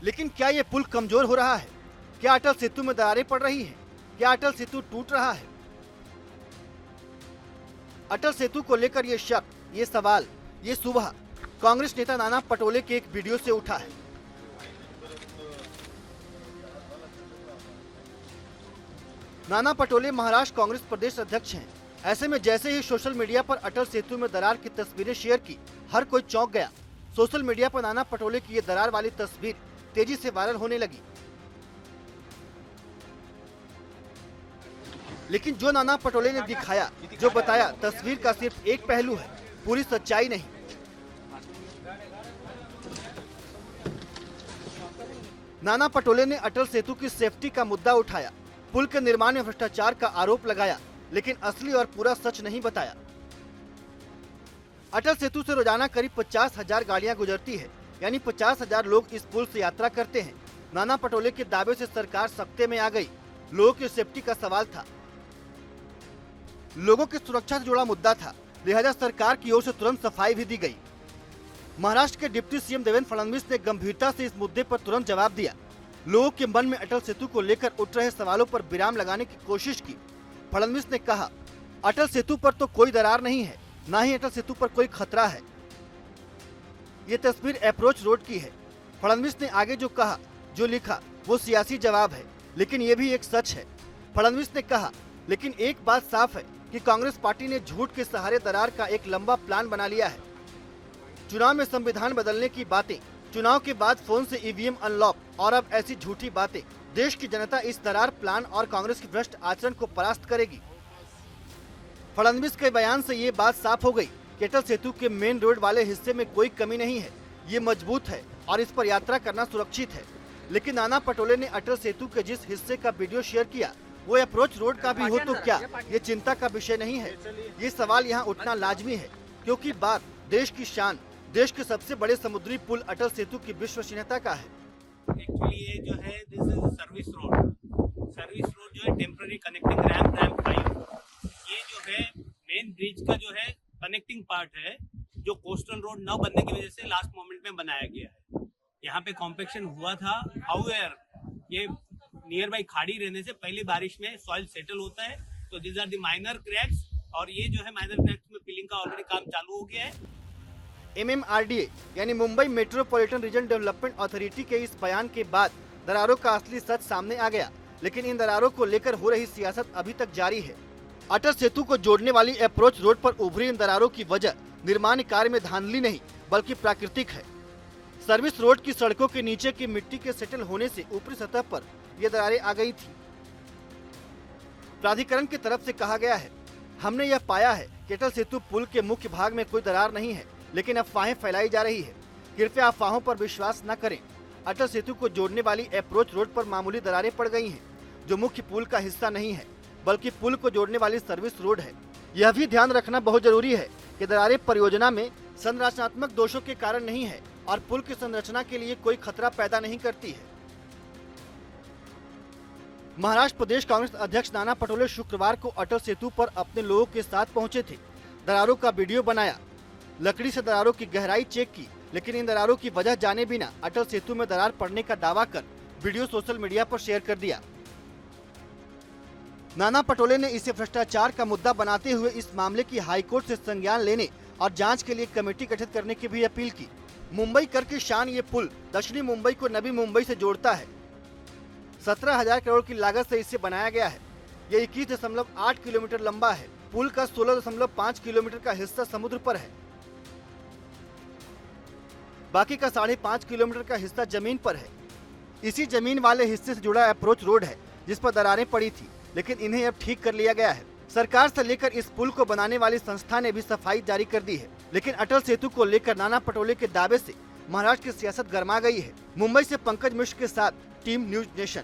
लेकिन क्या ये पुल कमजोर हो रहा है? क्या अटल सेतु में दरारें पड़ रही हैं? क्या अटल सेतु टूट रहा है? अटल सेतु को लेकर ये शक, ये सवाल, ये सुबह कांग्रेस नेता नाना पटोले के एक वीडियो से उठा है। नाना पटोले महाराष्ट्र कांग्रेस प्रदेश अध्यक्ष हैं। ऐसे में जैसे ही सोशल मीडिया पर अटल सेतु में दरार की तस्वीरें शेयर की, हर कोई चौंक गया। सोशल मीडिया पर नाना पटोले की ये दरार वाली तस्वीर तेजी से वायरल होने लगी। लेकिन जो नाना पटोले ने दिखाया, जो बताया, तस्वीर का सिर्फ एक पहलू है, पूरी सच्चाई नहीं। नाना पटोले ने अटल सेतु की सेफ्टी का मुद्दा उठाया, पुल के निर्माण में भ्रष्टाचार का आरोप लगाया, लेकिन असली और पूरा सच नहीं बताया। अटल सेतु से रोजाना करीब 50,000 गाड़ियां गुजरती है, यानी 50,000 लोग इस पुल से यात्रा करते हैं। नाना पटोले के दावे से सरकार सख्ते में आ गई। लोगों की सेफ्टी का सवाल था, लोगों की सुरक्षा से जुड़ा मुद्दा था, लिहाजा सरकार की ओर से तुरंत सफाई भी दी गई। महाराष्ट्र के डिप्टी सीएम देवेंद्र फडणवीस ने गंभीरता से इस मुद्दे पर तुरंत जवाब दिया। लोगों के मन में अटल सेतु को लेकर उठ रहे सवालों पर विराम लगाने की कोशिश की। फडणवीस ने कहा, अटल सेतु पर तो कोई दरार नहीं है, न ही अटल सेतु पर कोई खतरा है। ये तस्वीर अप्रोच रोड की है। फडणवीस ने आगे जो कहा, जो लिखा, वो सियासी जवाब है, लेकिन ये भी एक सच है। फडणवीस ने कहा, लेकिन एक बात साफ है कि कांग्रेस पार्टी ने झूठ के सहारे दरार का एक लंबा प्लान बना लिया है। चुनाव में संविधान बदलने की बातें, चुनाव के बाद फोन से ईवीएम अनलॉक और अब ऐसी झूठी बातें। देश की जनता इस दरार प्लान और कांग्रेस के भ्रष्ट आचरण को परास्त करेगी। फडणवीस के बयान से ये बात साफ हो गई कि अटल सेतु के मेन रोड वाले हिस्से में कोई कमी नहीं है, ये मजबूत है और इस पर यात्रा करना सुरक्षित है। लेकिन नाना पटोले ने अटल सेतु के जिस हिस्से का वीडियो शेयर किया, वो अप्रोच रोड का भी हो तो क्या, ये चिंता का विषय नहीं है। ये सवाल यहाँ उठना लाजमी है, क्योंकि बात देश की शान, देश के सबसे बड़े समुद्री पुल अटल सेतु की विश्वसनीयता का है। एक्चुअली ये जो है, दिस इज सर्विस रोड जो है टेम्पररी कनेक्टिंग रैम्प 5। ये जो है मेन ब्रिज का जो है कनेक्टिंग पार्ट है, जो कोस्टल रोड न बनने की वजह से लास्ट मोमेंट में बनाया गया है। यहाँ पे कॉम्पेक्शन हुआ था, हाउएवर ये नियर बाई खाड़ी रहने से पहली बारिश में सॉइल सेटल होता है, तो this are the minor cracks, और ये जो है माइनर क्रैक्स में फिलिंग का ऑलरेडी काम चालू हो गया है। MMRDA यानी Mumbai metropolitan region development authority के इस बयान के बाद दरारों का असली सच सामने आ गया, लेकिन इन दरारों को लेकर हो रही सियासत अभी तक जारी है। अटल सेतु को जोड़ने वाली अप्रोच रोड पर उभरी इन दरारों की वजह निर्माण कार्य में धांधली नहीं, बल्कि प्राकृतिक है। सर्विस रोड की सड़कों के नीचे की मिट्टी के सेटल होने से ऊपरी सतह पर ये दरारें आ गई थी। प्राधिकरण की तरफ से कहा गया है, हमने यह पाया है कि अटल सेतु पुल के मुख्य भाग में कोई दरार नहीं है, लेकिन अफवाहें फैलाई जा रही है। कृपया अफवाहों पर विश्वास न करें। अटल सेतु को जोड़ने वाली अप्रोच रोड पर मामूली दरारें पड़ गई हैं, जो मुख्य पुल का हिस्सा नहीं है, बल्कि पुल को जोड़ने वाली सर्विस रोड है। यह भी ध्यान रखना बहुत जरूरी है कि दरारें परियोजना में संरचनात्मक दोषों के कारण नहीं है और पुल की संरचना के लिए कोई खतरा पैदा नहीं करती है। महाराष्ट्र प्रदेश कांग्रेस अध्यक्ष नाना पटोले शुक्रवार को अटल सेतु पर अपने लोगों के साथ पहुंचे थे। दरारों का वीडियो बनाया, लकड़ी से दरारों की गहराई चेक की, लेकिन इन दरारों की वजह जाने बिना अटल सेतु में दरार पड़ने का दावा कर वीडियो सोशल मीडिया पर शेयर कर दिया। नाना पटोले ने इसे भ्रष्टाचार का मुद्दा बनाते हुए इस मामले की हाईकोर्ट से संज्ञान लेने और जांच के लिए कमेटी गठित करने की भी अपील की। मुंबई कर की शान ये पुल दक्षिणी मुंबई को नवी मुंबई से जोड़ता है। 17,000 करोड़ की लागत से इसे बनाया गया है। ये 21.8 किलोमीटर लंबा है। पुल का 16.5 किलोमीटर का हिस्सा समुद्र पर है, बाकी का 5.5 किलोमीटर का हिस्सा जमीन पर है। इसी जमीन वाले हिस्से से जुड़ा अप्रोच रोड है, जिस पर दरारें पड़ी थी, लेकिन इन्हें अब ठीक कर लिया गया है। सरकार से लेकर इस पुल को बनाने वाली संस्था ने भी सफाई जारी कर दी है, लेकिन अटल सेतु को लेकर नाना पटोले के दावे से महाराष्ट्र की सियासत गर्मा गई है। मुंबई से पंकज मिश्र के साथ टीम न्यूज नेशन।